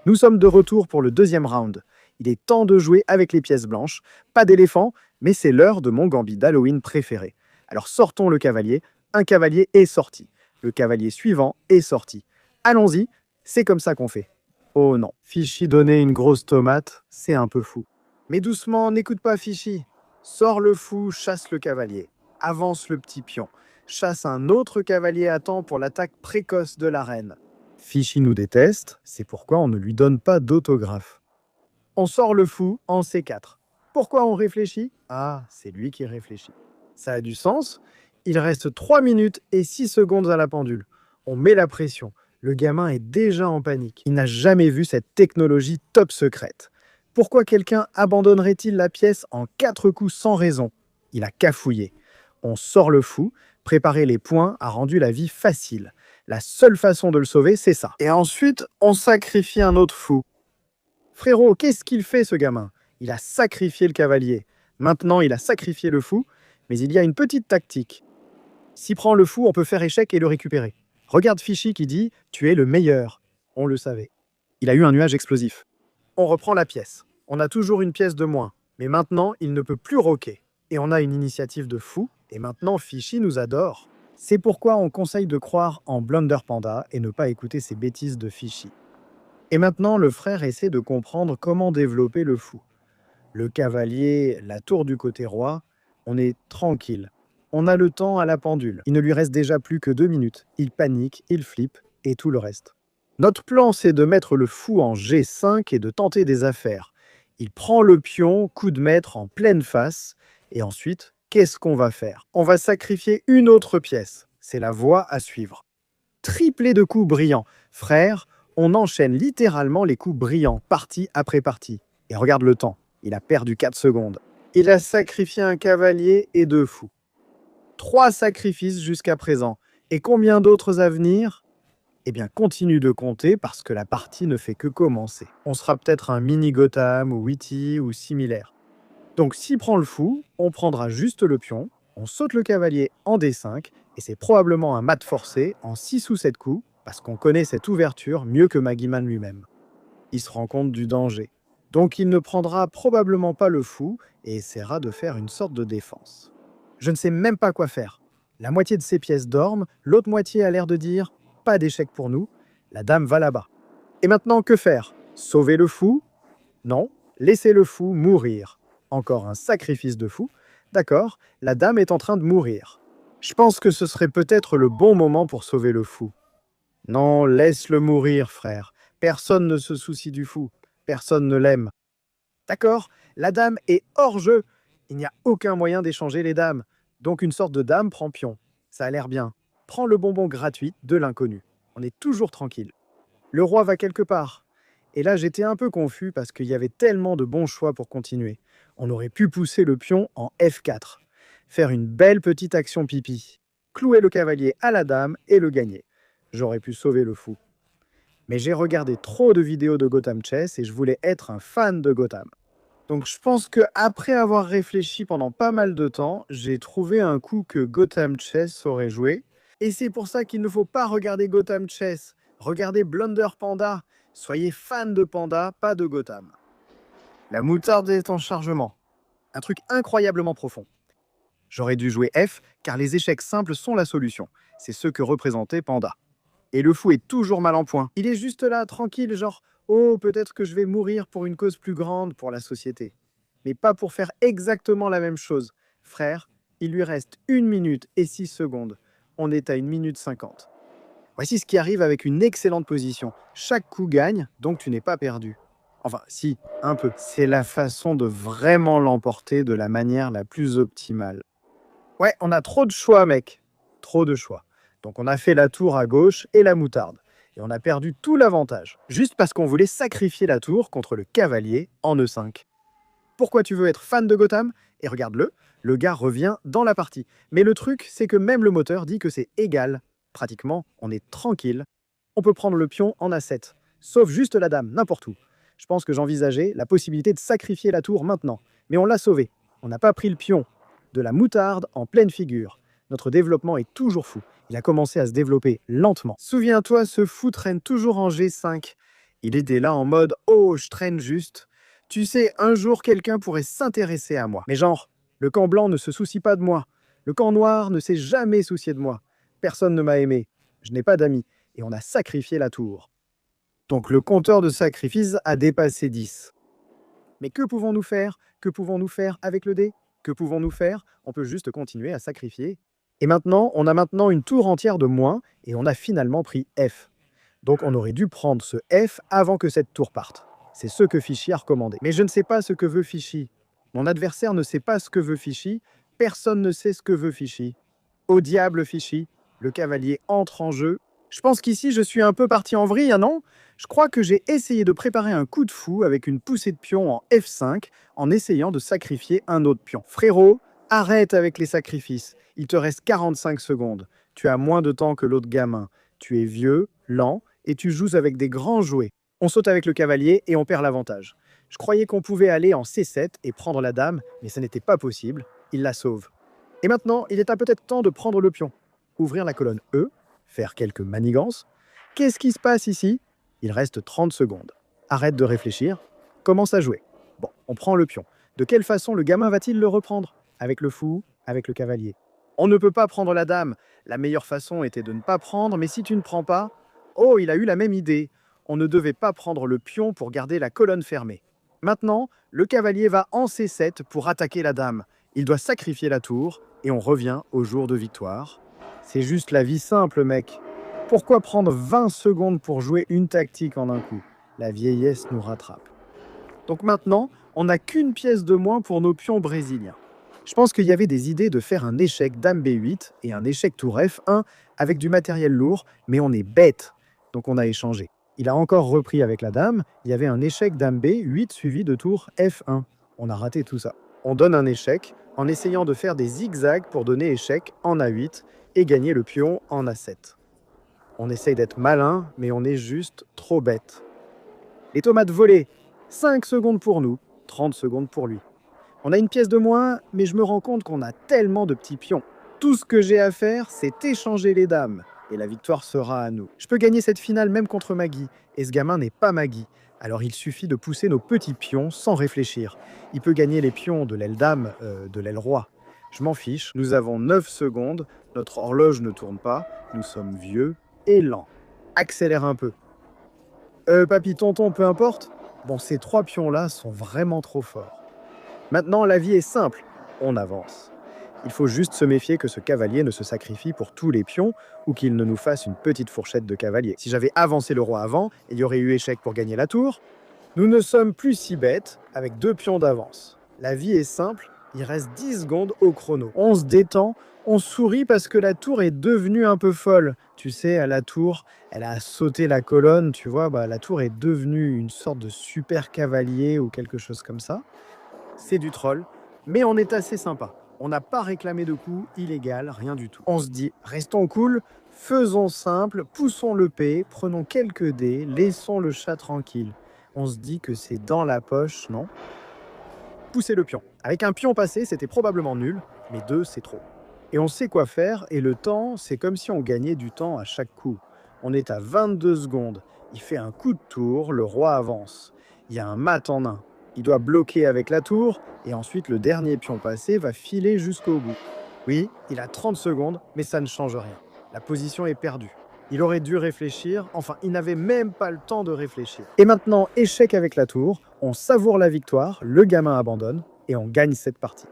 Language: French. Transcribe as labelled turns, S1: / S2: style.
S1: Nous sommes de retour pour le deuxième round. Il est temps de jouer avec les pièces blanches. Pas d'éléphant, mais c'est l'heure de mon gambit d'Halloween préféré. Alors sortons le cavalier. Un cavalier est sorti. Le cavalier suivant est sorti. Allons-y, c'est comme ça qu'on fait. Oh non, Fichy donner une grosse tomate, c'est un peu fou. Mais doucement, n'écoute pas Fichy. Sors le fou, chasse le cavalier. Avance le petit pion. Chasse un autre cavalier à temps pour l'attaque précoce de la reine. Fichy nous déteste, c'est pourquoi on ne lui donne pas d'autographe. On sort le fou en C4. Pourquoi on réfléchit? Ah, c'est lui qui réfléchit. Ça a du sens. Il reste 3 minutes et 6 secondes à la pendule. On met la pression. Le gamin est déjà en panique. Il n'a jamais vu cette technologie top secrète. Pourquoi quelqu'un abandonnerait-il la pièce en 4 coups sans raison? Il a cafouillé. On sort le fou. Préparer les points a rendu la vie facile. La seule façon de le sauver, c'est ça. Et ensuite, on sacrifie un autre fou. Frérot, qu'est-ce qu'il fait, ce gamin? Il a sacrifié le cavalier. Maintenant, il a sacrifié le fou, mais il y a une petite tactique. S'il prend le fou, on peut faire échec et le récupérer. Regarde Fichy qui dit « Tu es le meilleur ». On le savait. Il a eu un nuage explosif. On reprend la pièce. On a toujours une pièce de moins. Mais maintenant, il ne peut plus roquer. Et on a une initiative de fou. Et maintenant, Fichy nous adore. C'est pourquoi on conseille de croire en Blunder Panda et ne pas écouter ces bêtises de Fichy. Et maintenant, le frère essaie de comprendre comment développer le fou. Le cavalier, la tour du côté roi, on est tranquille. On a le temps à la pendule. Il ne lui reste déjà plus que 2 minutes. Il panique, il flippe et tout le reste. Notre plan, c'est de mettre le fou en G5 et de tenter des affaires. Il prend le pion, coup de maître en pleine face. Et ensuite, qu'est-ce qu'on va faire? On va sacrifier une autre pièce. C'est la voie à suivre. Triplé de coups brillants. Frère, on enchaîne littéralement les coups brillants, partie après partie. Et regarde le temps. Il a perdu 4 secondes. Il a sacrifié un cavalier et 2 fous. 3 sacrifices jusqu'à présent. Et combien d'autres à venir? Eh bien, continue de compter parce que la partie ne fait que commencer. On sera peut-être un mini Gotham ou Witty ou similaire. Donc, s'il prend le fou, on prendra juste le pion, on saute le cavalier en D5, et c'est probablement un mat forcé en 6 ou 7 coups, parce qu'on connaît cette ouverture mieux que Magiman lui-même. Il se rend compte du danger. Donc, il ne prendra probablement pas le fou et essaiera de faire une sorte de défense. Je ne sais même pas quoi faire. La moitié de ses pièces dorment, l'autre moitié a l'air de dire « pas d'échec pour nous », la dame va là-bas. Et maintenant, que faire? Sauver le fou? Non, laisser le fou mourir. Encore un sacrifice de fou. D'accord, la dame est en train de mourir. Je pense que ce serait peut-être le bon moment pour sauver le fou. Non, laisse-le mourir, frère. Personne ne se soucie du fou. Personne ne l'aime. D'accord, la dame est hors jeu. Il n'y a aucun moyen d'échanger les dames. Donc une sorte de dame prend pion. Ça a l'air bien. Prends le bonbon gratuit de l'inconnu. On est toujours tranquille. Le roi va quelque part. Et là, j'étais un peu confus parce qu'il y avait tellement de bons choix pour continuer. On aurait pu pousser le pion en F4. Faire une belle petite action pipi. Clouer le cavalier à la dame et le gagner. J'aurais pu sauver le fou. Mais j'ai regardé trop de vidéos de Gotham Chess et je voulais être un fan de Gotham. Donc je pense qu'après avoir réfléchi pendant pas mal de temps, j'ai trouvé un coup que Gotham Chess aurait joué. Et c'est pour ça qu'il ne faut pas regarder Gotham Chess. Regardez Blunder Panda. Soyez fan de Panda, pas de Gotham. La moutarde est en chargement. Un truc incroyablement profond. J'aurais dû jouer F, car les échecs simples sont la solution. C'est ce que représentait Panda. Et le fou est toujours mal en point. Il est juste là, tranquille, genre « Oh, peut-être que je vais mourir pour une cause plus grande pour la société. » Mais pas pour faire exactement la même chose. Frère, il lui reste 1 minute et 6 secondes. On est à 1 minute 50. Voici ce qui arrive avec une excellente position. Chaque coup gagne, donc tu n'es pas perdu. Enfin, si, un peu. C'est la façon de vraiment l'emporter de la manière la plus optimale. Ouais, on a trop de choix, mec. Trop de choix. Donc on a fait la tour à gauche et la moutarde. Et on a perdu tout l'avantage. Juste parce qu'on voulait sacrifier la tour contre le cavalier en E5. Pourquoi tu veux être fan de Gotham? Et regarde-le, le gars revient dans la partie. Mais le truc, c'est que même le moteur dit que c'est égal. Pratiquement, on est tranquille. On peut prendre le pion en A7. Sauf juste la dame, n'importe où. Je pense que j'envisageais la possibilité de sacrifier la tour maintenant. Mais on l'a sauvé. On n'a pas pris le pion. De la moutarde en pleine figure. Notre développement est toujours fou. Il a commencé à se développer lentement. Souviens-toi, ce fou traîne toujours en G5. Il était là en mode «Oh, je traîne juste. Tu sais, un jour, quelqu'un pourrait s'intéresser à moi. Mais genre, le camp blanc ne se soucie pas de moi. Le camp noir ne s'est jamais soucié de moi. Personne ne m'a aimé. Je n'ai pas d'amis. Et on a sacrifié la tour.» Donc le compteur de sacrifice a dépassé 10. Mais que pouvons-nous faire? Que pouvons-nous faire avec le dé? Que pouvons-nous faire? On peut juste continuer à sacrifier. Et maintenant, on a maintenant une tour entière de moins et on a finalement pris F. Donc on aurait dû prendre ce F avant que cette tour parte. C'est ce que Fichy a recommandé. Mais je ne sais pas ce que veut Fichy. Mon adversaire ne sait pas ce que veut Fichy. Personne ne sait ce que veut Fichy. Au diable Fichy, le cavalier entre en jeu. Je pense qu'ici je suis un peu parti en vrille, hein, non? Je crois que j'ai essayé de préparer un coup de fou avec une poussée de pion en F5 en essayant de sacrifier un autre pion. Frérot, arrête avec les sacrifices. Il te reste 45 secondes. Tu as moins de temps que l'autre gamin. Tu es vieux, lent et tu joues avec des grands jouets. On saute avec le cavalier et on perd l'avantage. Je croyais qu'on pouvait aller en C7 et prendre la dame, mais ce n'était pas possible. Il la sauve. Et maintenant, il est peut-être temps de prendre le pion. Ouvrir la colonne E, faire quelques manigances. Qu'est-ce qui se passe ici? Il reste 30 secondes. Arrête de réfléchir. Commence à jouer. Bon, on prend le pion. De quelle façon le gamin va-t-il le reprendre? Avec le fou? Avec le cavalier? On ne peut pas prendre la dame. La meilleure façon était de ne pas prendre, mais si tu ne prends pas... Oh, il a eu la même idée. On ne devait pas prendre le pion pour garder la colonne fermée. Maintenant, le cavalier va en C7 pour attaquer la dame. Il doit sacrifier la tour et on revient au jour de victoire. C'est juste la vie simple, mec. Pourquoi prendre 20 secondes pour jouer une tactique en un coup? La vieillesse nous rattrape. Donc maintenant, on n'a qu'une pièce de moins pour nos pions brésiliens. Je pense qu'il y avait des idées de faire un échec dame B8 et un échec tour F1 avec du matériel lourd, mais on est bête. Donc on a échangé. Il a encore repris avec la dame, il y avait un échec dame B8 suivi de tour F1. On a raté tout ça. On donne un échec en essayant de faire des zigzags pour donner échec en A8 et gagner le pion en A7. On essaye d'être malin, mais on est juste trop bête. Les tomates volées, 5 secondes pour nous, 30 secondes pour lui. On a une pièce de moins, mais je me rends compte qu'on a tellement de petits pions. Tout ce que j'ai à faire, c'est échanger les dames. Et la victoire sera à nous. Je peux gagner cette finale même contre Maggie. Et ce gamin n'est pas Maggie. Alors il suffit de pousser nos petits pions sans réfléchir. Il peut gagner les pions de l'aile dame, de l'aile roi. Je m'en fiche. Nous avons 9 secondes. Notre horloge ne tourne pas. Nous sommes vieux et lents. Accélère un peu. Papy, tonton, peu importe. Bon, ces 3 pions-là sont vraiment trop forts. Maintenant, la vie est simple. On avance. Il faut juste se méfier que ce cavalier ne se sacrifie pour tous les pions ou qu'il ne nous fasse une petite fourchette de cavalier. Si j'avais avancé le roi avant, il y aurait eu échec pour gagner la tour. Nous ne sommes plus si bêtes avec 2 pions d'avance. La vie est simple, il reste 10 secondes au chrono. On se détend, on sourit parce que la tour est devenue un peu folle. Tu sais, à la tour, elle a sauté la colonne, tu vois, la tour est devenue une sorte de super cavalier ou quelque chose comme ça. C'est du troll, mais on est assez sympa. On n'a pas réclamé de coup illégal, rien du tout. On se dit, restons cool, faisons simple, poussons le P, prenons quelques dés, laissons le chat tranquille. On se dit que c'est dans la poche, non? Poussez le pion. Avec un pion passé, c'était probablement nul, mais 2, c'est trop. Et on sait quoi faire, et le temps, c'est comme si on gagnait du temps à chaque coup. On est à 22 secondes. Il fait un coup de tour, le roi avance. Il y a un mat en nain. Il doit bloquer avec la tour, et ensuite le dernier pion passé va filer jusqu'au bout. Oui, il a 30 secondes, mais ça ne change rien. La position est perdue. Il aurait dû réfléchir, enfin, il n'avait même pas le temps de réfléchir. Et maintenant, échec avec la tour, on savoure la victoire, le gamin abandonne, et on gagne cette partie.